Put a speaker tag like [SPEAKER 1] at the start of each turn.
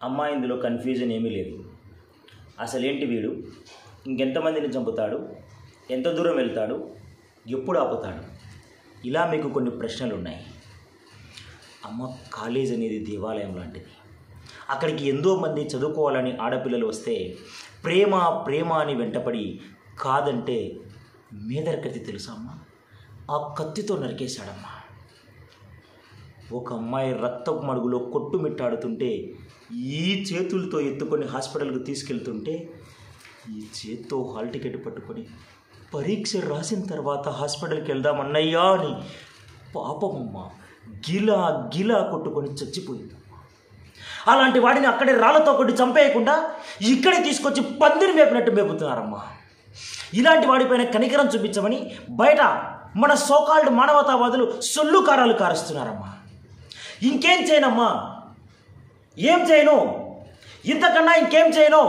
[SPEAKER 1] అమ్మా ఇందులో కన్ఫ్యూజన్ ఏమీ లేదు. అసలేంటి వీడు ఇంకెంతమందిని చంపుతాడు, ఎంత దూరం వెళ్తాడు, ఎప్పుడు ఆపుతాడు, ఇలా మీకు కొన్ని ప్రశ్నలు ఉన్నాయి. అమ్మ, కాలేజ్ అనేది దేవాలయం లాంటిది. అక్కడికి ఎంతో మంది చదువుకోవాలని ఆడపిల్లలు వస్తే ప్రేమ ప్రేమ అని వెంటపడి కాదంటే మేదర్ కత్తి తెలుసా అమ్మ, ఆ కత్తితో నరికేశాడమ్మా. ఒక అమ్మాయి రక్తపు మడుగులో కొట్టుమిట్టాడుతుంటే ఈ చేతులతో ఎత్తుకొని హాస్పిటల్కి తీసుకెళ్తుంటే ఈ చేత్తో హాల్ టికెట్ పట్టుకొని పరీక్ష రాసిన తర్వాత హాస్పిటల్కి వెళ్దామన్నయ్యా అని పాపమమ్మ గిలా గిలా కొట్టుకొని చచ్చిపోయిందమ్మ. అలాంటి వాడిని అక్కడే రాళ్లతో కొట్టి చంపేయకుండా ఇక్కడే తీసుకొచ్చి పందిరి మేపినట్టు మేపుతున్నారమ్మా. ఇలాంటి వాడిపైన కనికరం చూపించమని బయట మన సోకాల్డ్ మానవతావాదులు సొల్లు కారాలు కారుస్తున్నారమ్మా. ఇంకేం చేయనమ్మా, ఏం చేయను, ఇంతకన్నా ఇంకేం చేయను.